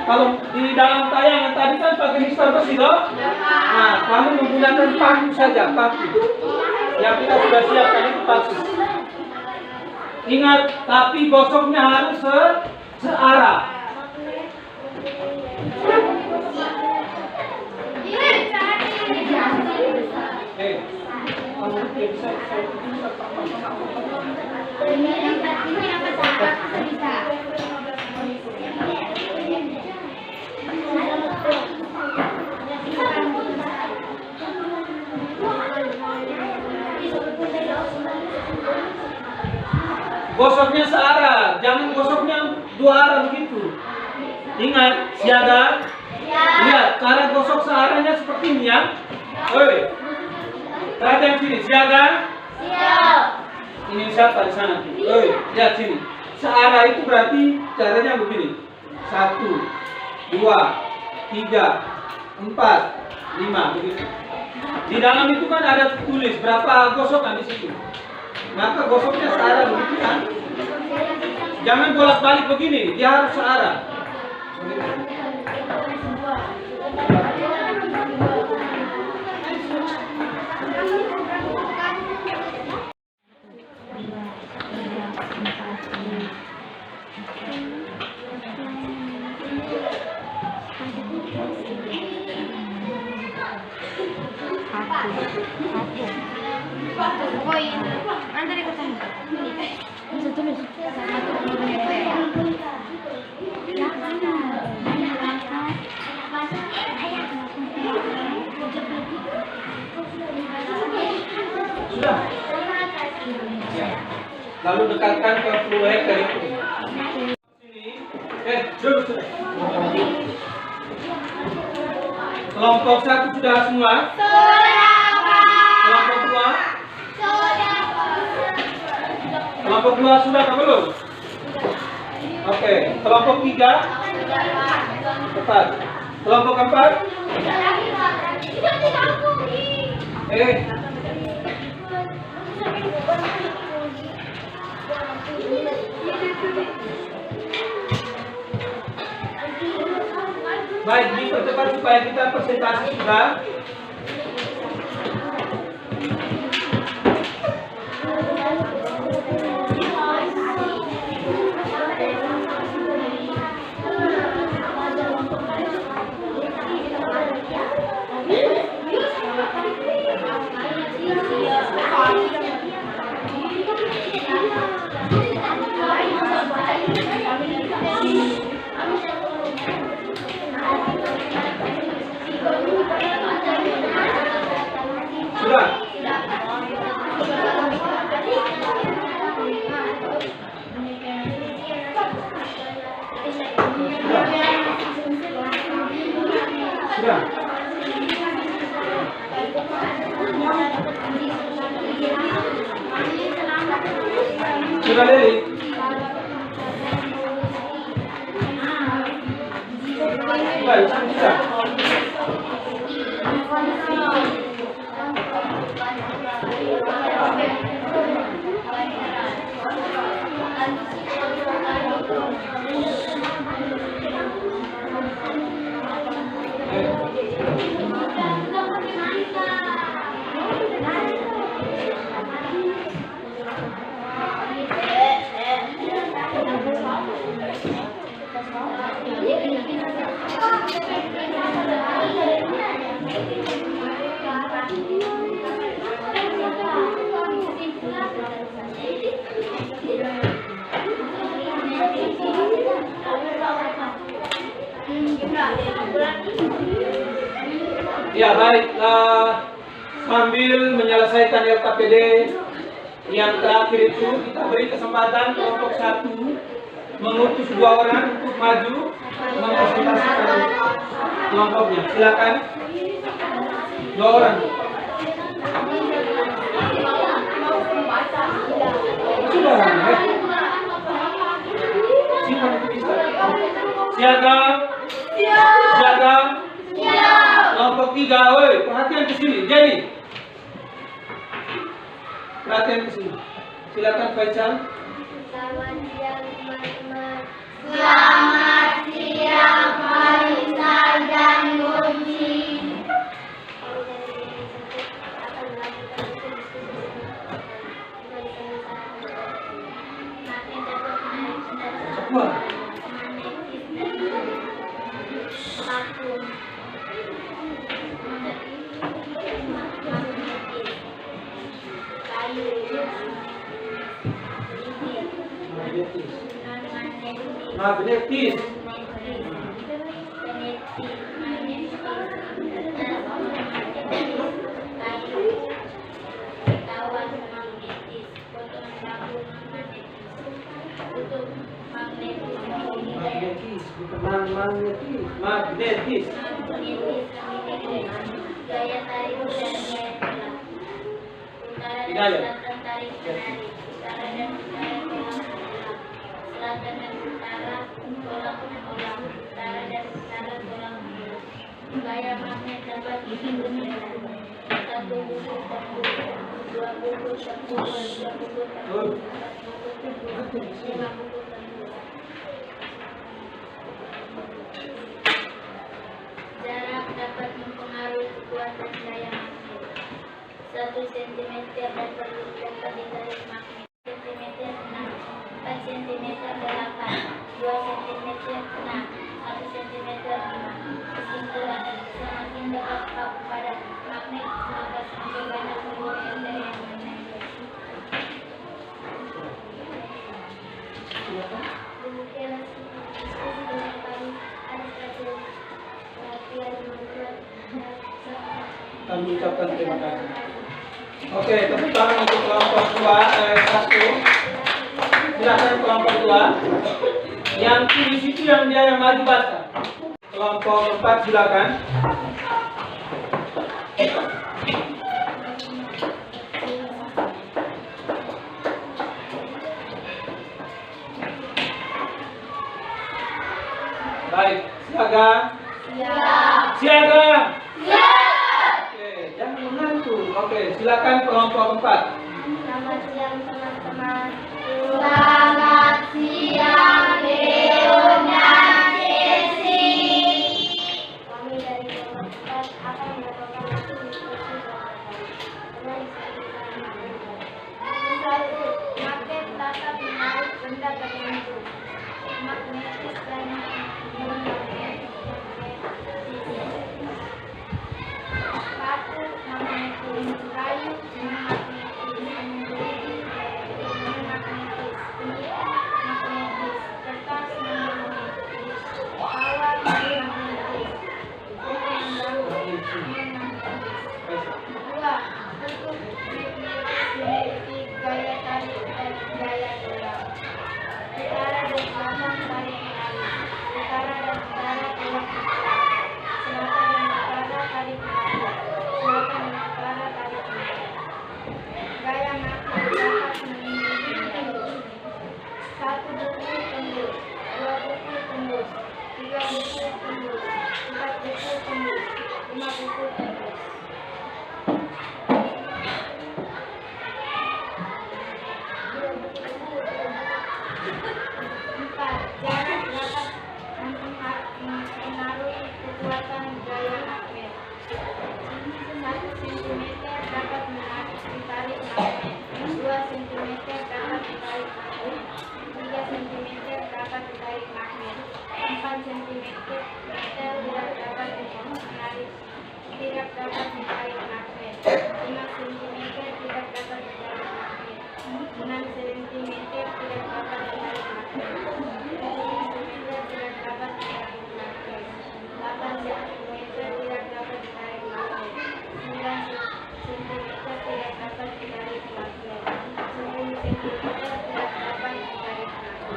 Kalau di dalam tayangan tadi kan pakai mixer besi loh. Nah, kamu menggunakan paku saja, paku. Yang kita sudah siapkan itu paku. Ingat, tapi gosoknya harus searah. Gosoknya searah, jangan gosoknya dua arah begitu. Ingat, siaga. Lihat, cara gosok searahnya seperti ini ya. Oi, perhatian sini, siaga. Ini siapa di sana? Oi, lihat sini. Searah itu berarti caranya begini. 1, 2, 3, 4, 5 begitu. Di dalam itu kan ada tulis berapa gosokan di situ. Maka gosoknya searah begitu kan? Jangan bolak-balik begini, dia harus searah. Sudah. Lalu dekatkan ke proyektor itu. Sini. Duduk sudah. Kelompok 1 sudah semua? Kelompok 2? Kelompok 2 sudah atau belum? Oke. Kelompok 3? Tepat. Kelompok 4? Baik, dipercepat supaya kita presentasi sudah. Sudah. Sudah. Sudah, Lili. Baik, sudah. Ya baik, sambil menyelesaikan LKPD yang terakhir itu kita beri kesempatan kelompok 1 mengutus 2 orang untuk maju mempresentasikan kelompoknya. Silakan. 2 orang. Sudah, Simpan itu bisa. Siaga. Siaga. Kelompok 3, woi, perhatian ke sini. Jadi, perhatian ke sini. Silakan Faisal. Selamat siang teman-teman. Selamat siang Faisal dan Gusti. Wah, magnetis. Magnetis, bukan magnetis. Magnetis. Gaya tarik dan gaya tolak. Utara dan Hidayah. selatan tarik menarik. Utara dan utara tolak menolak. Selatan dan utara tolak menolak. Utara dan utara tolak menolak. Gaya magnet dapat digunakan. 1 buku tembus, 2 buku tembus, 3 buku tembus, 4 buku tembus, 5 buku tembus. Jarak dapat mempengaruhi kekuatan daya magnet. 1 cm dapat ditarik magnet. Cm 6, 4 cm 8, 2 cm 6, 1 cm 5. Kesimpulan, semakin dekat kau pada magnet, maka semakin banyak penggunaan daya magnet. Demikianlah diskusi dengan kami. Ada satu perhatian membuat Kami ucapkan terima kasih. Oke, tepuk tangan untuk kelompok 1. Silakan kelompok 2. Yang tulis itu yang dia yang maju baca. Kelompok 4 silakan. Baik, siaga. Siaga. Oke, jangan mengantuk. Oke, silakan kelompok 4. Selamat siang teman-teman. Selamat siang Leon dan Jesse. Kami dari kelompok 4 akan melakukan satu diskusi dengan satu, magnet dapat menarik benda tertentu. Magnetis dan non-magnetis. 1. Magnetis kayu, non-magnetis besi, non-magnetis kulit, magnetis kertas, non-magnetis kawat, non-magnetis bukan bambu, non-magnetis. 2. Bentuk magnetis memiliki gaya tarik dan gaya tolak. Utara dan selatan tarik menarik. Utara dan utara tolak menolak. Selatan dan utara tarik menarik. Selatan dan utara tarik menarik. Gaya magnet dapat memiliki tembus. 1 buku tembus, 2 buku tembus, 3 buku tembus, 4 buku tembus, 5 buku tembus. 4. Jarak dapat mempengaruhi kekuatan gaya magnet. 1 cm dapat ditarik magnet, 2 cm dapat ditarik magnet, 3 cm dapat ditarik magnet, 4 cm tidak dapat ditarik magnet, 5 cm tidak dapat ditarik magnet, 6 cm tidak dapat ditarik magnet, 7 cm tidak dapat ditarik magnet, 8 cm tidak dapat ditarik magnet, 9 cm tidak dapat ditarik magnet, 10 cm tidak dapat ditarik magnet.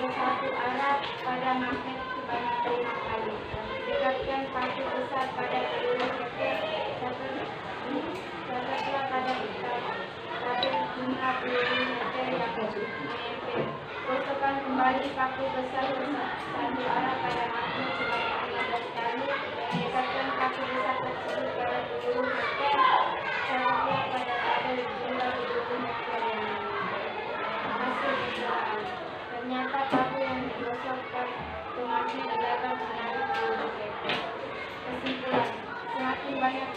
bersatu arah pada magnet sebanyak 5 kali. Dekatkan paku besar pada peluru ketek, cakaplah pada tabel jumlah peluru meter yang menempel. Gosokkan kembali paku besar satu arah pada magnet sebanyak 15 kali. Dekatkan paku besar tersebut pada peluru meter, cakaplah pada tabel jumlah peluru meter yang hasil percobaan. Ternyata paku yang digosokkan ke magnet dapat menarik peluru meter. Kesimpulan, semakin banyak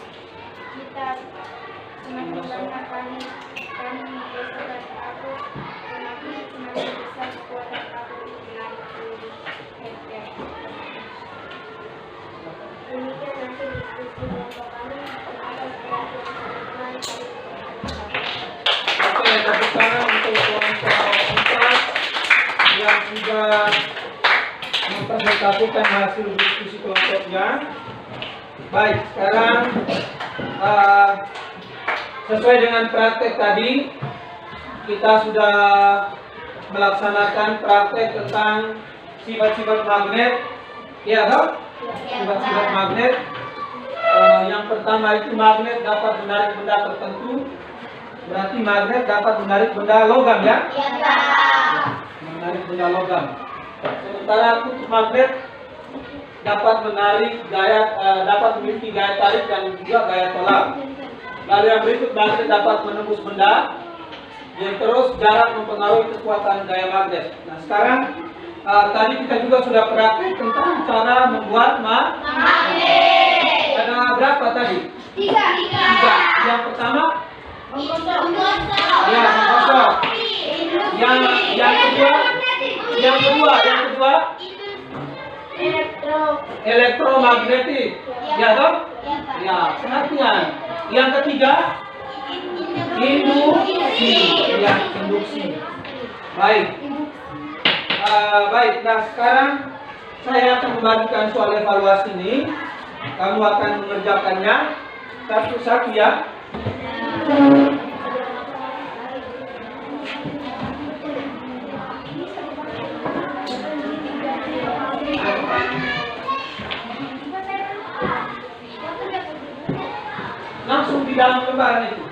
kali kami menggosokkan paku ke magnet, semakin besar kekuatan paku untuk menarik peluru meter. Demikian hasil diskusi kelompok kami. Atas perhatian teman-teman, Oke, tepuk tangan untuk kelompok 4 yang sudah mempresentasikan hasil diskusi kelompoknya. Baik, sekarang sesuai dengan praktek tadi, kita sudah melaksanakan praktek tentang sifat-sifat magnet. Ya, toh? Sifat-sifat magnet. Yang pertama itu magnet dapat menarik benda tertentu. Berarti magnet dapat menarik benda logam, ya? Menarik benda logam. Sementara kutub magnet dapat menarik dapat memiliki gaya tarik dan juga gaya tolak. Lalu yang berikut, magnet dapat menembus benda. Yang terus, jarak mempengaruhi kekuatan gaya magnet. Nah, sekarang tadi kita juga sudah praktik tentang cara membuat magnet. Ada berapa tadi? 3. Yang pertama, ya, menggosok. Yang kedua, elektromagnetik. Ya, toh? Ya, perhatian. Yang ketiga, induksi. Ya, induksi. Baik. Baik. Nah, sekarang saya akan membagikan soal evaluasi ini. Kamu akan mengerjakannya satu-satu, ya. Langsung di dalam lembaran itu.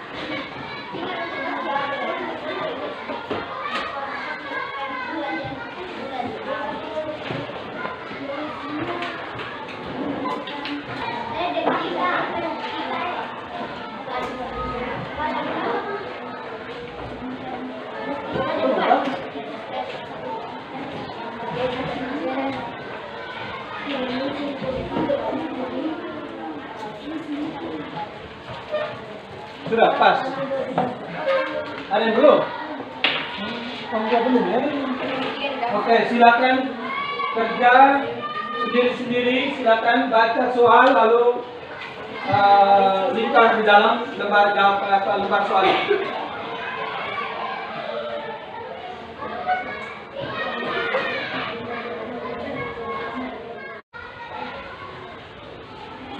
Sudah pas. Ada yang belum? Kamu belum, ya? Oke, silakan kerja sendiri-sendiri. Silakan baca soal lalu lingkar di dalam lembar soal.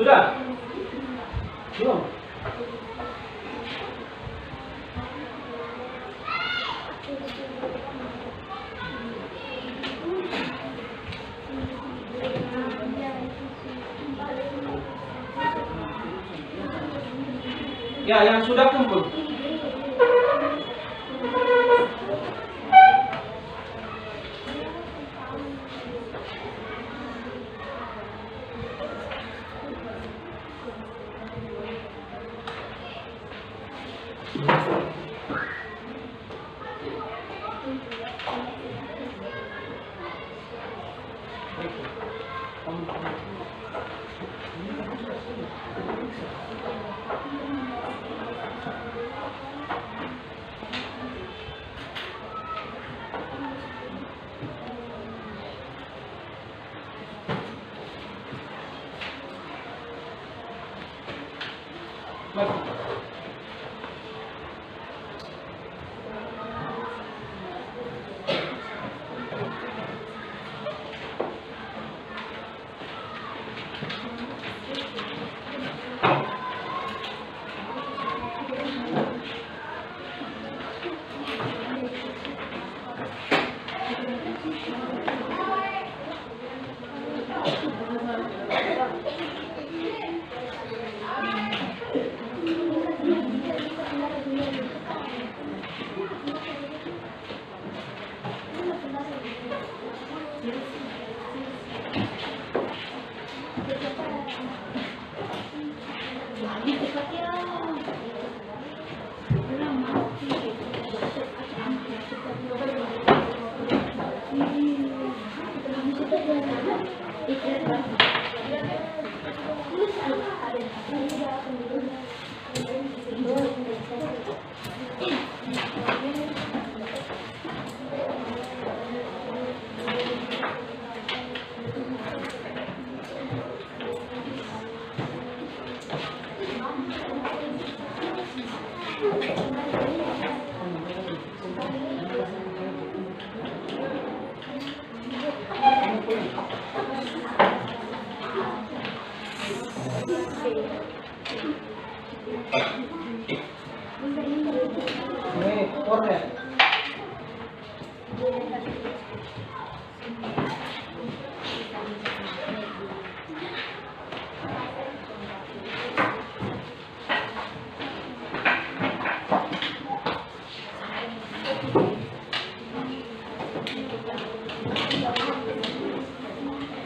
Sudah? Belum? Ya, yang sudah kumpul. Ini kornet.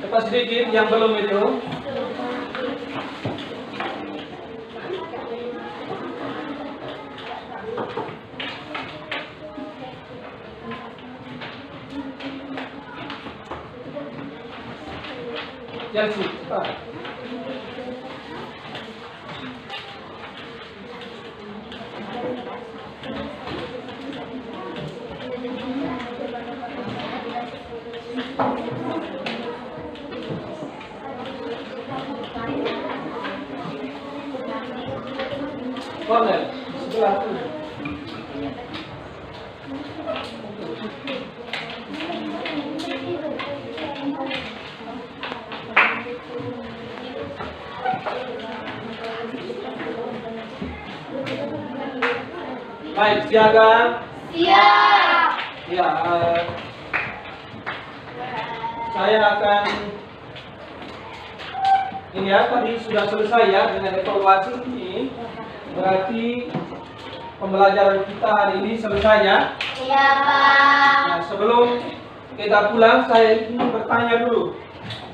Cepat sedikit yang belum itu. Chelsea, cepat. Corner, sebelah itu. Baik, siaga. Siap. Ya, saya akan ini ya, tadi sudah selesai ya dengan evaluasi ini. Berarti pembelajaran kita hari ini selesai ya. Iya, Pak. Nah, sebelum kita pulang, saya ingin bertanya dulu.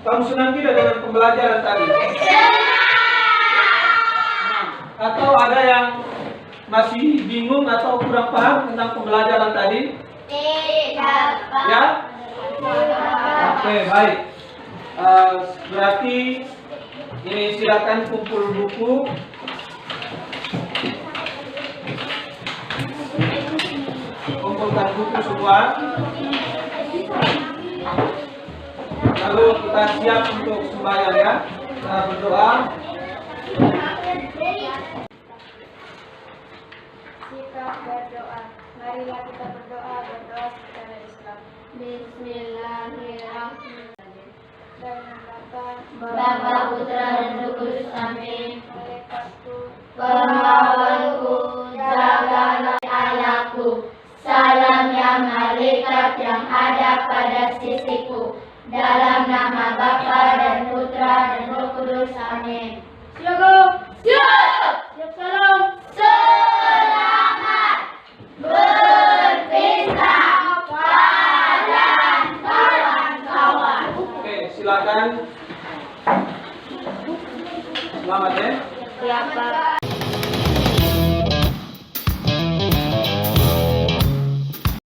Kamu senang tidak dengan pembelajaran tadi? Atau ada yang masih bingung atau kurang paham tentang pembelajaran tadi? Tidak, Pak. Ya? Oke, baik. Berarti ini silakan kumpul buku. Kumpulkan buku semua. Lalu kita siap untuk sembahyang ya. Kita berdoa. Kita berdoa. Marilah kita berdoa secara Islam. Bismillahirrahmanirrahim. Bapa, Putra, dan Roh Kudus. Amin. Pengawalku, jagalah ayahku. Salam ya malaikat yang ada pada sisiku. Dalam nama Bapa dan Putra dan Roh Kudus. Amin. Siap. Salam. Selamat berpisah kalian kawan-kawan. Oke, silakan. Selamat ya. Siapa?